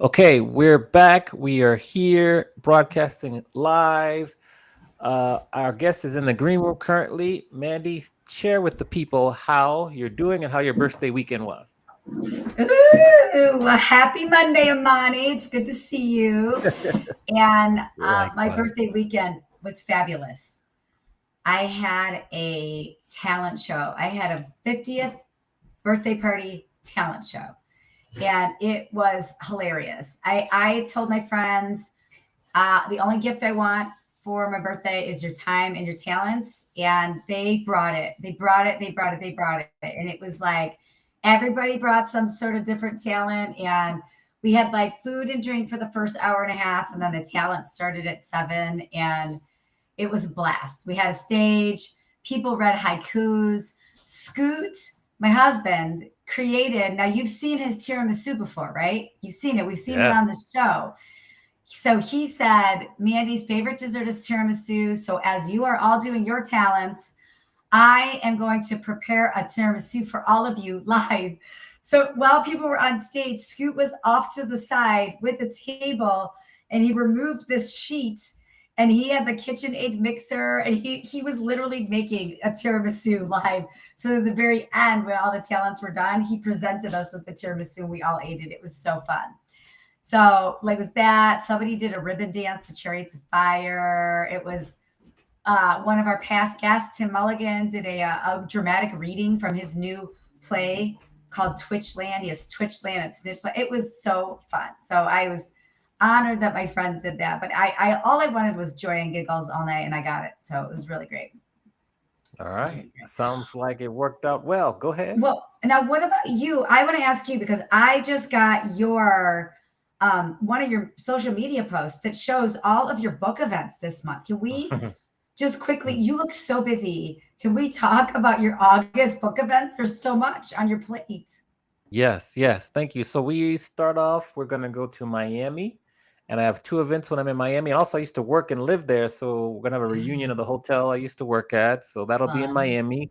Okay, we're back. We are here broadcasting live. Our guest is in the green room currently. Mandy, share with the people how you're doing and how your birthday weekend was. Ooh, well, happy Monday, Amani. It's good to see you. And my Likewise. birthday weekend was fabulous. I had a talent show. I had a 50th birthday party talent show, and it was hilarious. I told my friends the only gift I want for my birthday is your time and your talents. And they brought it. They brought it. They brought it. They brought it. And it was like everybody brought some sort of different talent. And we had like food and drink for the first hour and a half. And then the talent started at 7. And it was a blast. We had a stage, people read haikus. Scoot, my husband, created. Now you've seen his tiramisu before, right? You've seen it. We've seen it Yeah. on the show. So he said, Mandy's favorite dessert is tiramisu. So as you are all doing your talents, I am going to prepare a tiramisu for all of you live. So while people were on stage, Scoot was off to the side with the table and he removed this sheet and he had the KitchenAid mixer and he was literally making a tiramisu live. So at the very end, when all the talents were done, he presented us with the tiramisu and we all ate it. It was so fun. So, like, was that somebody did a ribbon dance to Chariots of Fire? It was one of our past guests, Tim Mulligan, did a dramatic reading from his new play called Twitchland. He has Twitchland at Snitchland. It was so fun. So I was honored that my friends did that. But I all I wanted was joy and giggles all night, and I got it. So it was really great. All It was right. really great. Sounds like it worked out well. Go ahead. Well, now what about you? I want to ask you because I just got your one of your social media posts that shows all of your book events this month. Can we just quickly? You look so busy. Can we talk about your August book events? There's so much on your plate. Yes, yes. Thank you. So we start off, we're going to go to Miami, and I have two events when I'm in Miami. And also, I used to work and live there. So we're going to have a reunion of the hotel I used to work at. So that'll be in Fun. Miami.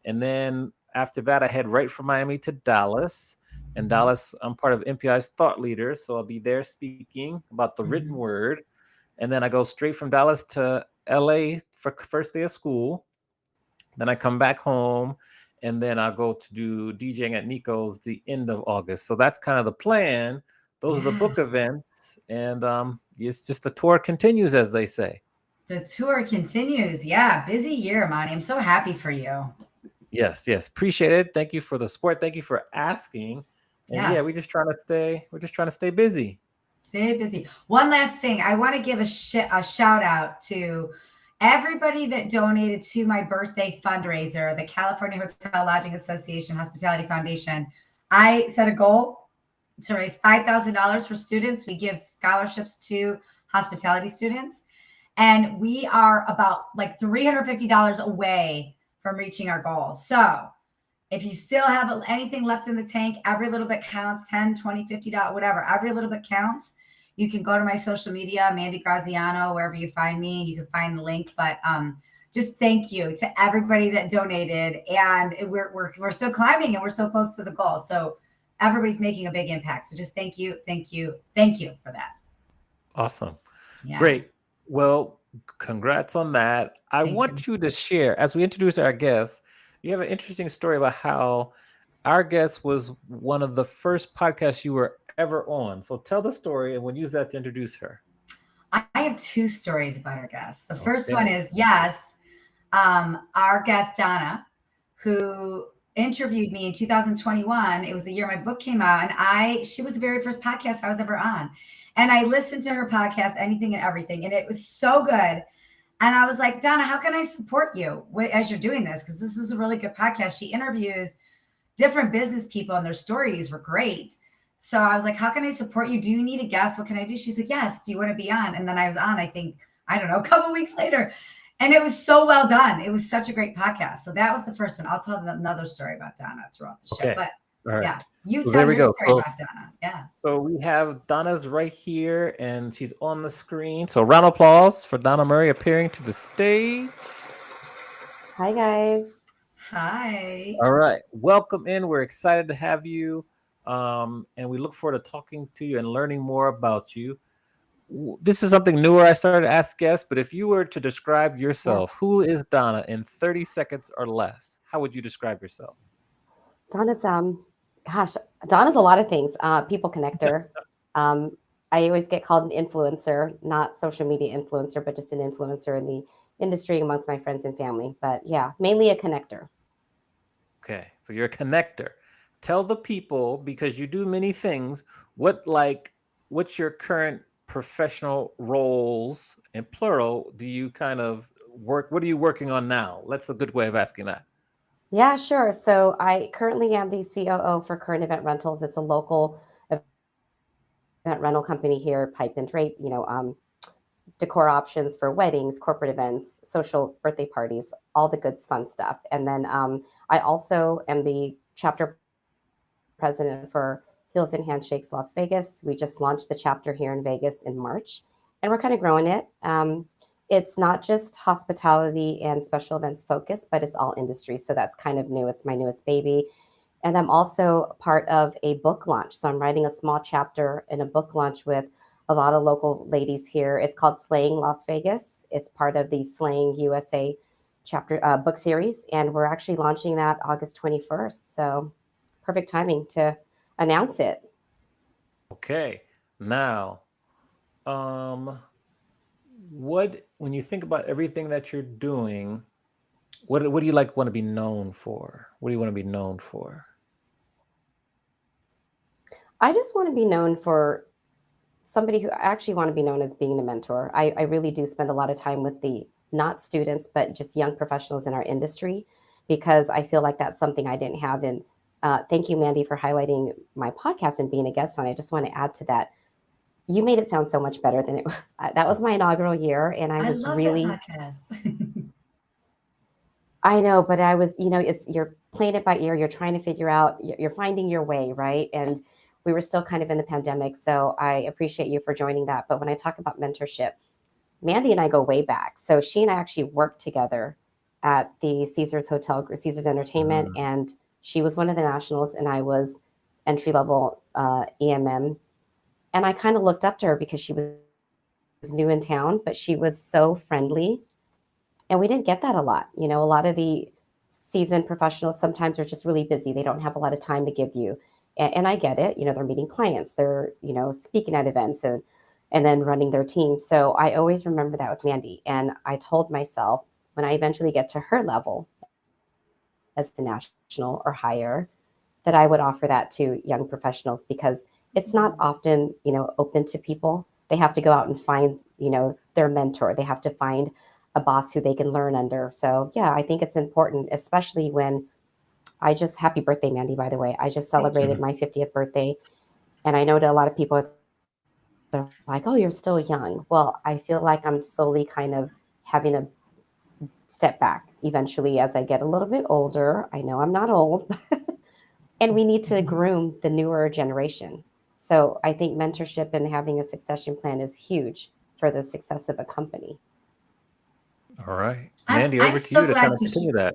And then after that, I head right from Miami to Dallas. And Dallas, I'm part of MPI's thought leaders. So I'll be there speaking about the written Mhm. word. And then I go straight from Dallas to LA for first day of school. Then I come back home, and then I'll go to do DJing at Nico's the end of August. So that's kind of the plan. Those are the Yeah. book events, and it's just the tour continues, as they say. The tour continues. Yeah. Busy year, Monty. I'm so happy for you. Yes, yes, appreciate it. Thank you for the support. Thank you for asking. And yeah, Yes. we're just trying to stay busy. Stay busy. One last thing. I want to give a shout out to everybody that donated to my birthday fundraiser, the California Hotel Lodging Association Hospitality Foundation. I set a goal to raise $5,000 for students. We give scholarships to hospitality students. And we are about like $350 away from reaching our goal. So if you still have anything left in the tank, every little bit counts 10, 20, $50, whatever. Every little bit counts. You can go to my social media, Mandy Graziano, wherever you find me, and you can find the link. But just thank you to everybody that donated. And we're still climbing and we're so close to the goal. So everybody's making a big impact. So just thank you, thank you, thank you for that. Awesome. Yeah. Great. Well, congrats on that. I Thank you. want you to share, as we introduce our guest, you have an interesting story about how our guest was one of the first podcasts you were ever on. So tell the story and we'll use that to introduce her. I have two stories about our guests. The first one Okay. is yes, our guest Donna, who interviewed me in 2021. It was the year my book came out, and she was the very first podcast I was ever on. And I listened to her podcast, Anything and Everything, and it was so good. And I was like, Donna, how can I support you as you're doing this? Because this is a really good podcast. She interviews different business people, and their stories were great. So I was like, how can I support you? Do you need a guest? What can I do? She's like, yes. Do you want to be on? And then I was on, I think, I don't know, a couple weeks later. And it was so well done. It was such a great podcast. So that was the first one. I'll tell another story about Donna throughout the show. Okay. But All right. yeah, you So there tell we your go. story So about Donna. Yeah. so we have Donna's right here and she's on the screen. So round of applause for Donna Murray appearing to the stage. Hi guys. Hi. All right. Welcome in. We're excited to have you. and we look forward to talking to you and learning more about you. This is something newer I started to ask guests, but if you were to describe Yeah. yourself, who is Donna in 30 seconds or less? How would you describe yourself? Donna's gosh, Donna's a lot of things. People connector. Um, I always get called an influencer, not social media influencer, but just an influencer in the industry amongst my friends and family. But yeah, mainly a connector. Okay, so you're a connector. Tell the people, because you do many things, what like what's your current professional roles in plural do you kind of work? What are you working on now? That's a good way of asking that. Yeah, sure. So I currently am the COO for Current Event Rentals. It's a local event rental company here, pipe and drape, decor options for weddings, corporate events, social birthday parties, all the good fun stuff. And then I also am the chapter president for Heels and Handshakes Las Vegas. We just launched the chapter here in Vegas in March, and we're kind of growing it. It's not just hospitality and special events focused, but it's all industry. So that's kind of new. It's my newest baby. And I'm also part of a book launch. So I'm writing a small chapter in a book launch with a lot of local ladies here. It's called Slaying Las Vegas. It's part of the Slaying USA chapter book series, and we're actually launching that August 21st. So perfect timing to announce it. Okay. Now, um what when you think about everything that you're doing, what do you like want to be known for? What do you want to be known for? I just want to be known for somebody who I actually want to be known as being a mentor. I really do spend a lot of time with the not students, but just young professionals in our industry because I feel like that's something I didn't have. And thank you, Mandy, for highlighting my podcast and being a guest on it. I just want to add to that. You made it sound so much better than it was. That was my inaugural year, and I I was love that really, podcast. I know, but I was, it's you're playing it by ear. You're trying to figure out, you're finding your way, right? And we were still kind of in the pandemic, so I appreciate you for joining that. But when I talk about mentorship, Mandy and I go way back. So she and I actually worked together at the Caesars Hotel, Caesars Entertainment, Mm. and she was one of the nationals, and I was entry level EMM. And I kind of looked up to her because she was new in town, but she was so friendly, and we didn't get that a lot. A lot of the seasoned professionals sometimes are just really busy. They don't have a lot of time to give you. And I get it. They're meeting clients, they're, speaking at events and then running their team. So I always remember that with Mandy. And I told myself when I eventually get to her level as a national or higher, that I would offer that to young professionals because it's not often, open to people. They have to go out and find, their mentor. They have to find a boss who they can learn under. So yeah, I think it's important, especially when happy birthday, Mandy, by the way. I just Thank celebrated you. Mhm. my 50th birthday. And I know that a lot of people are like, oh, you're still young. Well, I feel like I'm slowly kind of having a step back eventually as I get a little bit older. I know I'm not old, and we need to groom the newer generation. So I think mentorship and having a succession plan is huge for the success of a company. All right. Mandy, I'm over to so you to kind glad of to hear. continue that.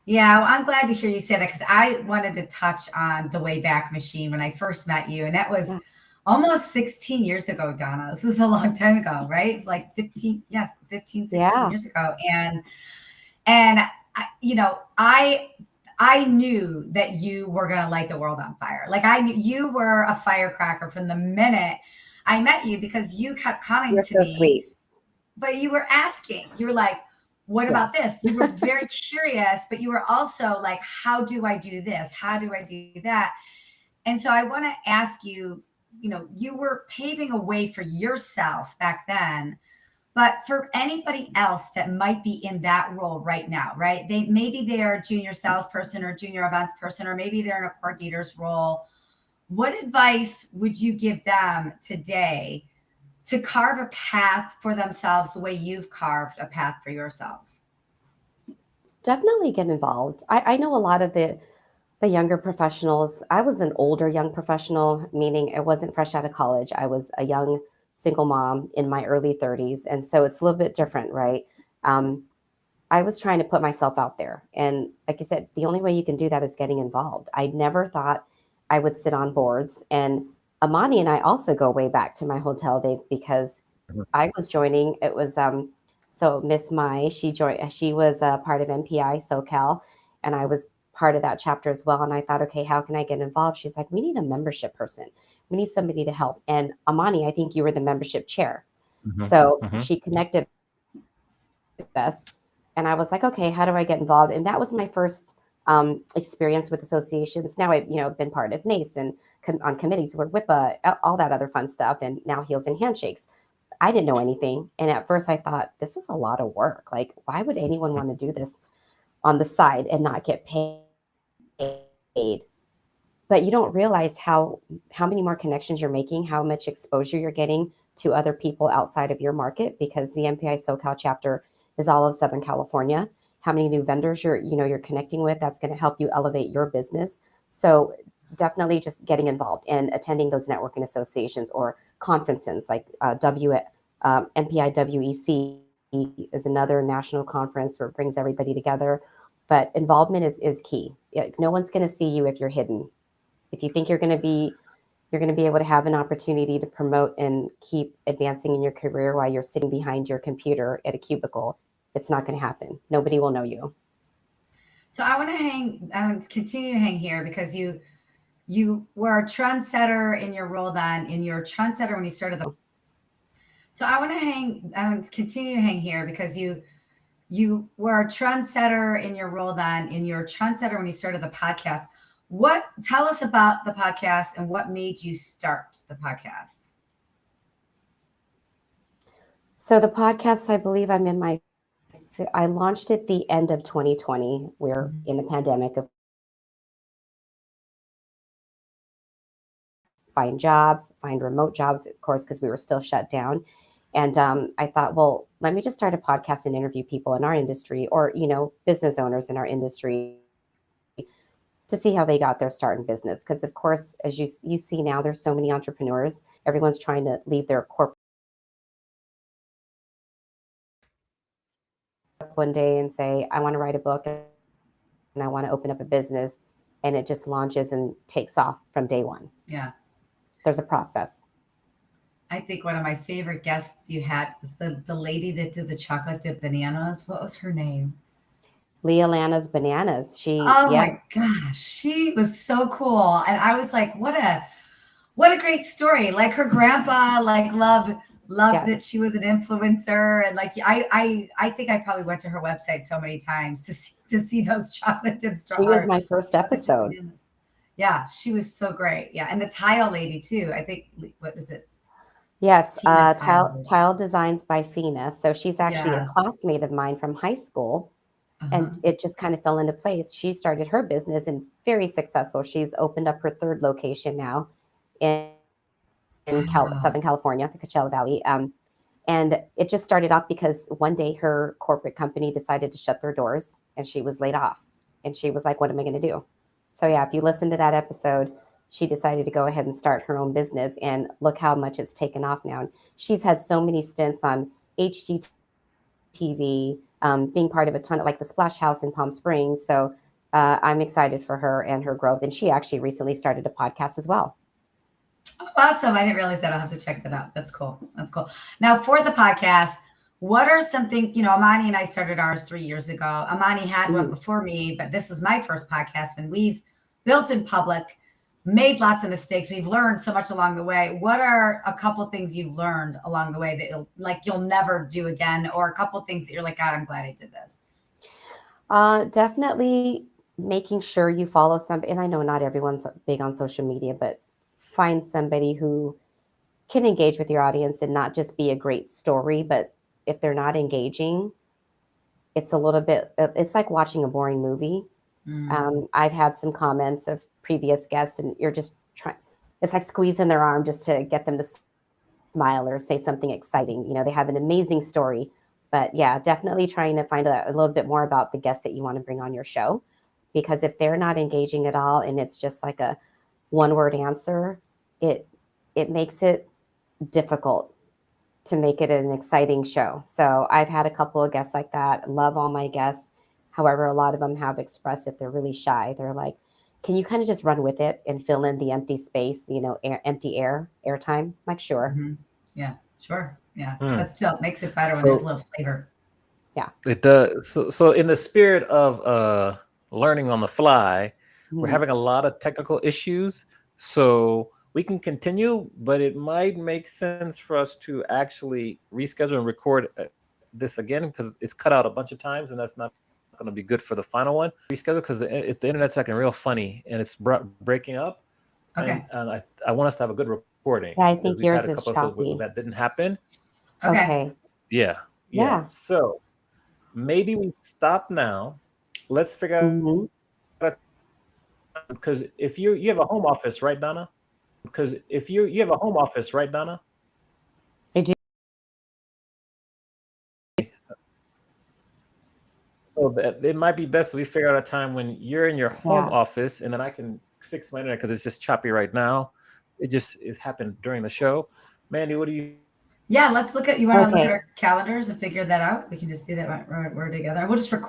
Yeah, well, I'm glad to hear you say that because I wanted to touch on the Wayback Machine when I first met you, and that was Yeah. almost 16 years ago, Donna. This is a long time ago, right? It's like 15, yeah, 15, 16 Yeah. years ago. And I knew that you were going to light the world on fire. Like I knew you were a firecracker from the minute I met you because you kept coming You're to so me, sweet. but you were asking. You were like, what Yeah. about this? You were very curious, but you were also like, how do I do this? How do I do that? And so I want to ask you, you were paving a way for yourself back then, but for anybody else that might be in that role right now, right? Maybe they are a junior salesperson or junior events person, or maybe they're in a coordinator's role. What advice would you give them today to carve a path for themselves the way you've carved a path for yourselves? Definitely get involved. I know a lot of the younger professionals. I was an older young professional, meaning I wasn't fresh out of college. I was a young single mom in my early 30s. And so it's a little bit different, right? Um, I was trying to put myself out there. And like I said, the only way you can do that is getting involved. I never thought I would sit on boards. And Amani and I also go way back to my hotel days because Mhm. I was joining. It was so Miss Mai. She joined. She was a part of MPI SoCal, and I was part of that chapter as well. And I thought, okay, how can I get involved? She's like, we need a membership person. We need somebody to help. And Amani, I think you were the membership chair. Mhm. So Mhm. she connected us, and I was like, okay, how do I get involved? And that was my first experience with associations. Now I've been part of NACE and on committees with WIPA, all that other fun stuff, and now Heels and Handshakes. I didn't know anything, and at first I thought this is a lot of work. Like, why would anyone want to do this on the side and not get paid? But you don't realize how many more connections you're making, how much exposure you're getting to other people outside of your market, because the MPI SoCal chapter is all of Southern California. How many new vendors you're connecting with, that's going to help you elevate your business. So definitely just getting involved and attending those networking associations or conferences like MPI WEC is another national conference where it brings everybody together. But involvement is key. No one's going to see you if you're hidden. If you think you're going to be able to have an opportunity to promote and keep advancing in your career while you're sitting behind your computer at a cubicle, it's not going to happen. Nobody will know you. So I want to continue to hang here because you were a trendsetter in your role then, in your trendsetter when you started the. So I want to continue to hang here because you were a trendsetter in your role then, in your trendsetter when you started the podcast. What tell us about the podcast and what made you start the podcast? So the podcast, I believe I launched it the end of 2020. We're in the pandemic, of find jobs, find remote jobs, of course, because we were still shut down. And I thought, well, let me just start a podcast and interview people in our industry or, business owners in our industry to see how they got their start in business. Because, of course, as you see now, there's so many entrepreneurs. Everyone's trying to leave their corporate one day and say, I want to write a book and I want to open up a business. And it just launches and takes off from day one. Yeah. There's a process. I think one of my favorite guests you had was the lady that did the chocolate dip bananas. What was her name? Leah Lana's Bananas. Oh Yep, my gosh, she was so cool. And I was like, what a great story. Like her grandpa like loved yeah. that she was an influencer. And like I think I probably went to her website so many times to see those chocolate dips She was or my first chocolate chip episode. bananas. Yeah, she was so great. Yeah. And the tile lady too. I think what was it? Yes, Tina Tiles. Tile Designs by Fina. So she's actually a Yes. classmate of mine from high school, Uh-huh. and it just kind of fell into place. She started her business and it's very successful. She's opened up her third location now in Wow. Southern California, the Coachella Valley. And it just started off because one day her corporate company decided to shut their doors and she was laid off. And she was like, what am I going to do? So, yeah, if you listen to that episode, she decided to go ahead and start her own business. And look how much it's taken off now. And she's had so many stints on HGTV, being part of a ton of like the Splash House in Palm Springs. So I'm excited for her and her growth. And she actually recently started a podcast as well. Awesome. I didn't realize that. I'll have to check that out. That's cool. That's cool. Now, for the podcast, what are something, Amani and I started ours 3 years ago. Amani had one Mhm. before me, but this was my first podcast, and we've built in public, made lots of mistakes. We've learned so much along the way. What are a couple things you've learned along the way that you'll never do again, or a couple things that you're like, God, I'm glad I did this? Definitely making sure you follow somebody. And I know not everyone's big on social media, but find somebody who can engage with your audience and not just be a great story. But if they're not engaging, it's a little bit, it's like watching a boring movie. Mm. I've had some comments of previous guests, and you're just trying, it's like squeezing their arm just to get them to smile or say something exciting. They have an amazing story. But yeah, definitely trying to find a little bit more about the guests that you want to bring on your show. Because if they're not engaging at all and it's just like a one word answer, it makes it difficult to make it an exciting show. So I've had a couple of guests like that. Love all my guests. However, a lot of them have expressed if they're really shy. They're like, can you kind of just run with it and fill in the empty space, empty airtime? I'm like, sure. Mhm. Yeah, sure. Yeah. Hmm. But still, it makes it better when there's a So little flavor. it does. So in the spirit of learning on the fly, we're Mhm. having a lot of technical issues. So we can continue, but it might make sense for us to actually reschedule and record this again because it's cut out a bunch of times, and that's not going to be good for the final one. Reschedule because the internet's acting real funny and it's breaking up. Okay. And I want us to have a good recording Yeah, I because think we've had yours a is couple of choppy. that didn't happen. Okay. Okay. Yeah. Yeah. So maybe we stop now. Let's figure Mhm. out because if you have a home office, right, Donna? Because if you have a home office, right, Donna? I do. So it might be best if we figure out a time when you're in your home Yeah. office, and then I can fix my internet because it's just choppy right now. It happened during the show. Mandy, what do you? Yeah, let's look at, you want to look at Okay. our calendars and figure that out? We can just do that when we're together. We'll just record.